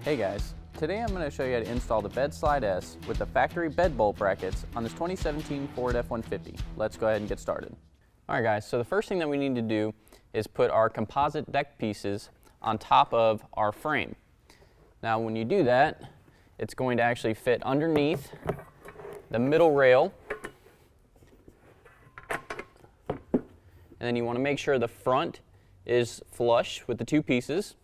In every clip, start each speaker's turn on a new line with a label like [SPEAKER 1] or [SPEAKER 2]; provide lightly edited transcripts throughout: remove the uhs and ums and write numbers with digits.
[SPEAKER 1] Hey guys, today I'm going to show you how to install the Bedslide S with the factory bed bolt brackets on this 2017 Ford F-150. Let's go ahead and get started. Alright guys, so the first thing that we need to do is put our composite deck pieces on top of our frame. Now when you do that, it's going to actually fit underneath the middle rail, and then you want to make sure the front is flush with the two pieces.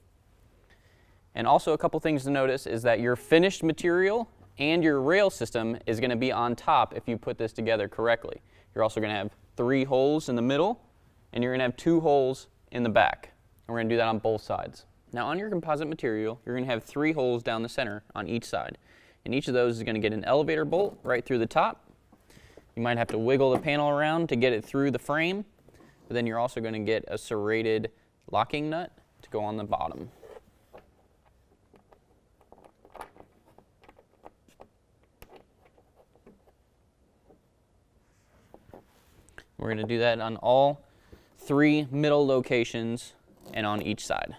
[SPEAKER 1] And also a couple things to notice is that your finished material and your rail system is going to be on top if you put this together correctly. You're also going to have 3 holes in the middle, and you're going to have 2 holes in the back. And we're going to do that on both sides. Now on your composite material, you're going to have 3 holes down the center on each side. And each of those is going to get an elevator bolt right through the top. You might have to wiggle the panel around to get it through the frame, but then you're also going to get a serrated locking nut to go on the bottom. We're going to do that on all 3 middle locations and on each side.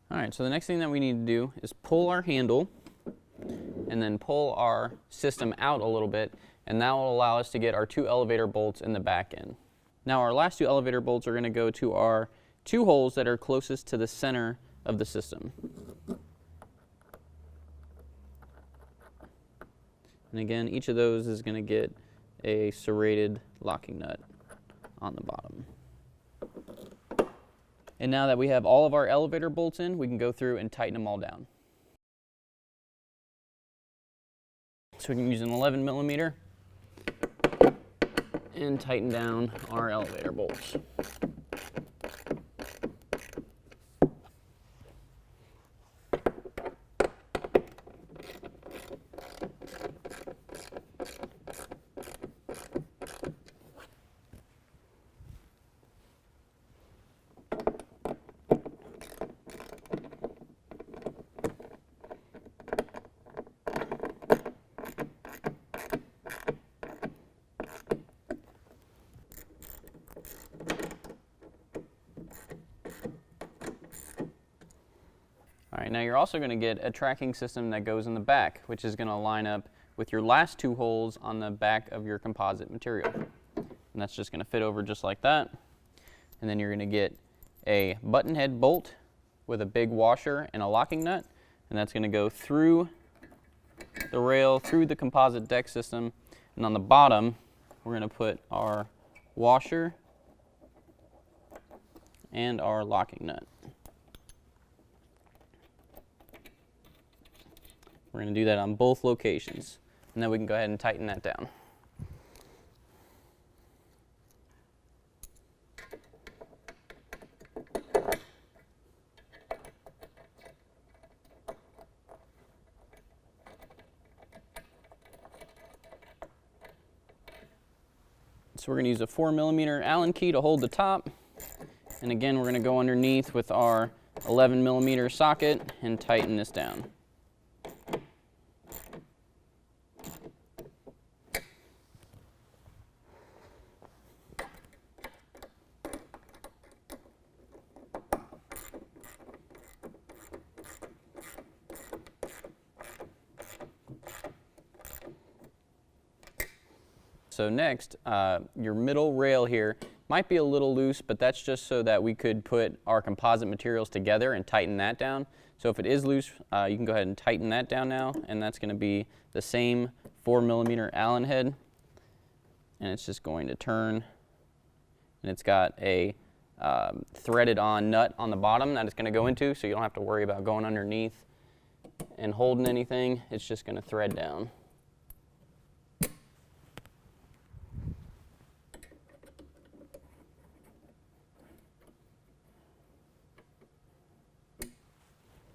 [SPEAKER 1] Alright, so the next thing that we need to do is pull our handle and then pull our system out a little bit, and that will allow us to get our 2 elevator bolts in the back end. Now our last 2 elevator bolts are going to go to our 2 holes that are closest to the center of the system. And again, each of those is going to get a serrated locking nut on the bottom. And now that we have all of our elevator bolts in, we can go through and tighten them all down. So we can use an 11mm and tighten down our elevator bolts. Alright, now you're also going to get a tracking system that goes in the back, which is going to line up with your last 2 holes on the back of your composite material. And that's just going to fit over just like that. And then you're going to get a button head bolt with a big washer and a locking nut, and that's going to go through the rail, through the composite deck system, and on the bottom we're going to put our washer and our locking nut. We're going to do that on both locations, and then we can go ahead and tighten that down. So we're going to use a 4mm Allen key to hold the top, and again we're going to go underneath with our 11mm socket and tighten this down. So next, your middle rail here might be a little loose, but that's just so that we could put our composite materials together and tighten that down. So if it is loose, you can go ahead and tighten that down now, and that's going to be the same 4mm Allen head, and it's just going to turn, and it's got a threaded on nut on the bottom that it's going to go into, so you don't have to worry about going underneath and holding anything. It's just going to thread down.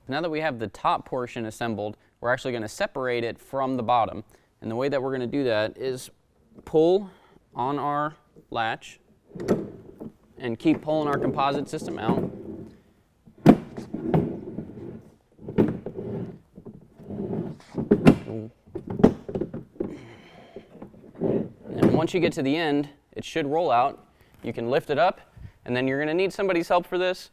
[SPEAKER 1] Now that we have the top portion assembled, we're actually going to separate it from the bottom. And the way that we're going to do that is pull on our latch and keep pulling our composite system out. And once you get to the end, it should roll out. You can lift it up, and then you're going to need somebody's help for this,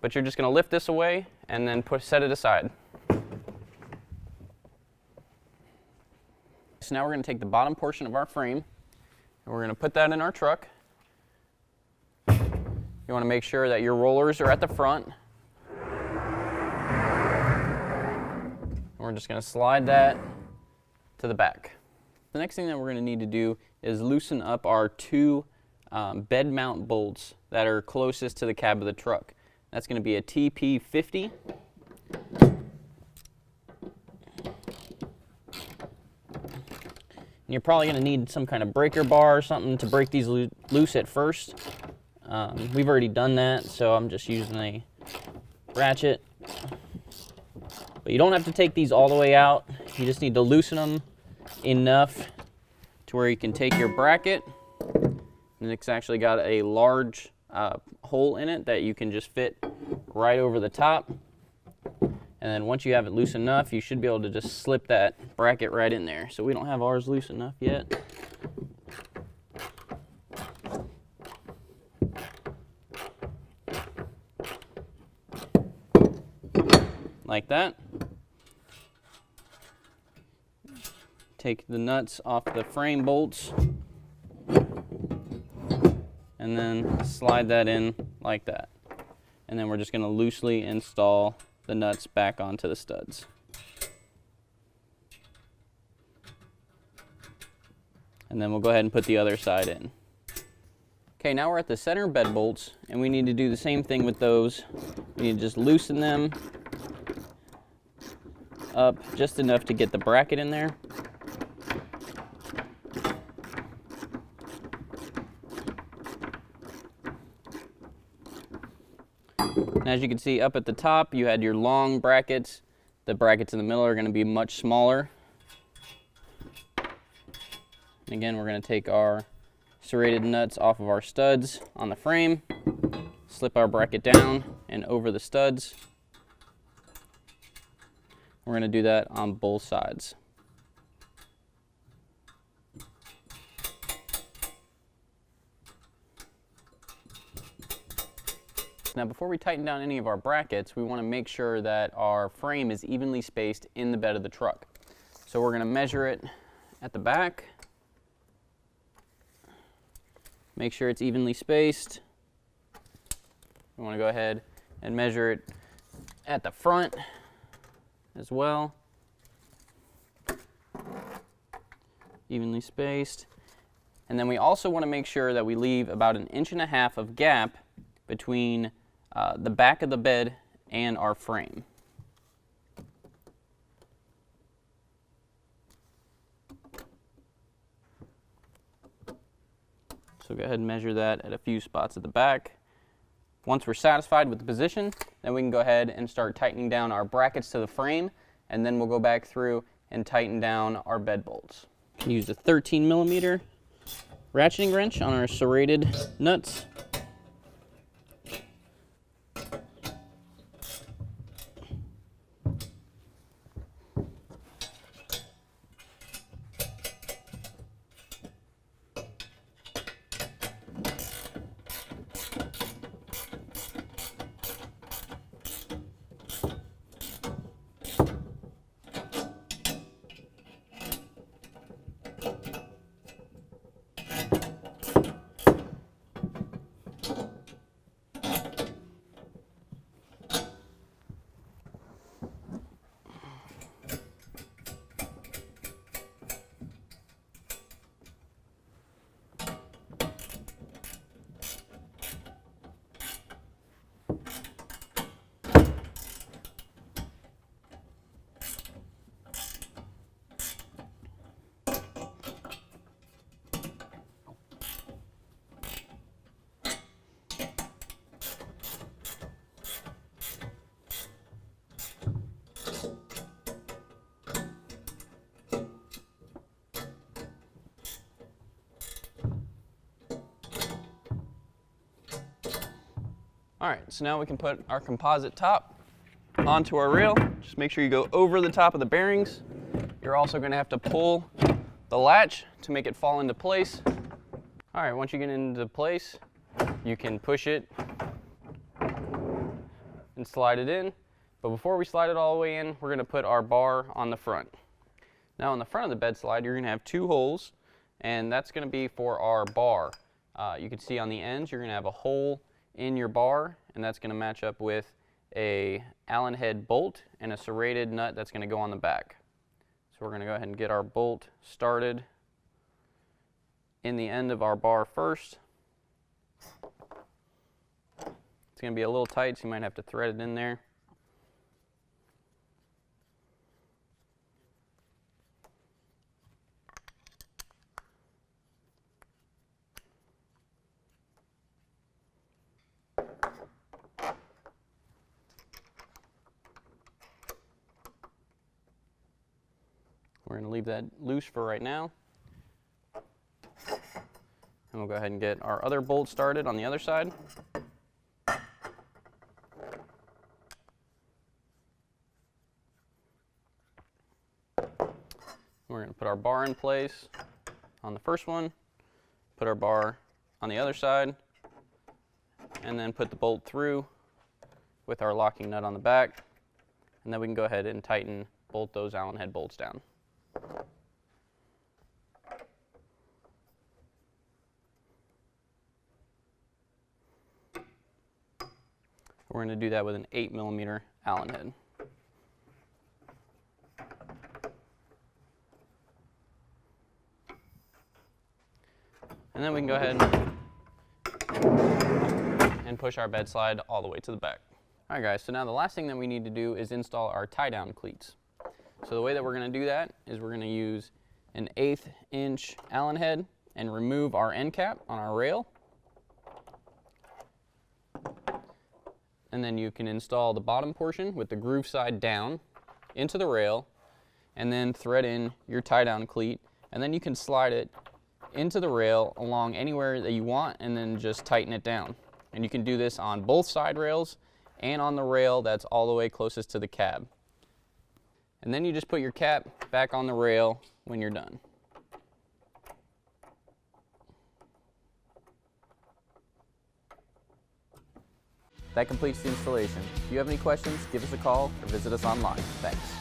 [SPEAKER 1] but you're just going to lift this away and then set it aside. So now we're going to take the bottom portion of our frame, and we're going to put that in our truck. You want to make sure that your rollers are at the front. And we're just going to slide that to the back. The next thing that we're going to need to do is loosen up our two bed mount bolts that are closest to the cab of the truck. That's going to be a TP50. You're probably going to need some kind of breaker bar or something to break these loose at first. We've already done that, so I'm just using a ratchet. But you don't have to take these all the way out. You just need to loosen them enough to where you can take your bracket. And it's actually got a large hole in it that you can just fit right over the top. And then once you have it loose enough, you should be able to just slip that bracket right in there. So we don't have ours loose enough yet. Like that. Take the nuts off the frame bolts and then slide that in like that. And then we're just going to loosely install the nuts back onto the studs. And then we'll go ahead and put the other side in. Okay, now we're at the center bed bolts, and we need to do the same thing with those. We need to just loosen them up just enough to get the bracket in there. And as you can see, up at the top you had your long brackets. The brackets in the middle are going to be much smaller. And again, we're going to take our serrated nuts off of our studs on the frame, slip our bracket down and over the studs. We're going to do that on both sides. Now before we tighten down any of our brackets, we want to make sure that our frame is evenly spaced in the bed of the truck. So we're going to measure it at the back. Make sure it's evenly spaced. We want to go ahead and measure it at the front as well. Evenly spaced. And then we also want to make sure that we leave about 1.5 inches of gap between the back of the bed and our frame. So go ahead and measure that at a few spots at the back. Once we're satisfied with the position, then we can go ahead and start tightening down our brackets to the frame, and then we'll go back through and tighten down our bed bolts. Use a 13mm ratcheting wrench on our serrated nuts. All right, so now we can put our composite top onto our rail. Just make sure you go over the top of the bearings. You're also going to have to pull the latch to make it fall into place. All right, once you get into place, you can push it and slide it in. But before we slide it all the way in, we're going to put our bar on the front. Now on the front of the bed slide, you're going to have 2 holes, and that's going to be for our bar. You can see on the ends, you're going to have a hole in your bar, and that's going to match up with a Allen head bolt and a serrated nut that's going to go on the back. So we're going to go ahead and get our bolt started in the end of our bar first. It's going to be a little tight, so you might have to thread it in there. We're going to leave that loose for right now. And we'll go ahead and get our other bolt started on the other side. We're going to put our bar in place on the first one, put our bar on the other side, and then put the bolt through with our locking nut on the back. And then we can go ahead and bolt those Allen head bolts down. We're going to do that with an 8mm Allen head. And then we can go ahead and push our bed slide all the way to the back. All right guys, so now the last thing that we need to do is install our tie-down cleats. So the way that we're going to do that is we're going to use an 1/8 inch Allen head and remove our end cap on our rail. And then you can install the bottom portion with the groove side down into the rail, and then thread in your tie-down cleat, and then you can slide it into the rail along anywhere that you want, and then just tighten it down. And you can do this on both side rails and on the rail that's all the way closest to the cab. And then you just put your cap back on the rail when you're done. That completes the installation. If you have any questions, give us a call or visit us online. Thanks.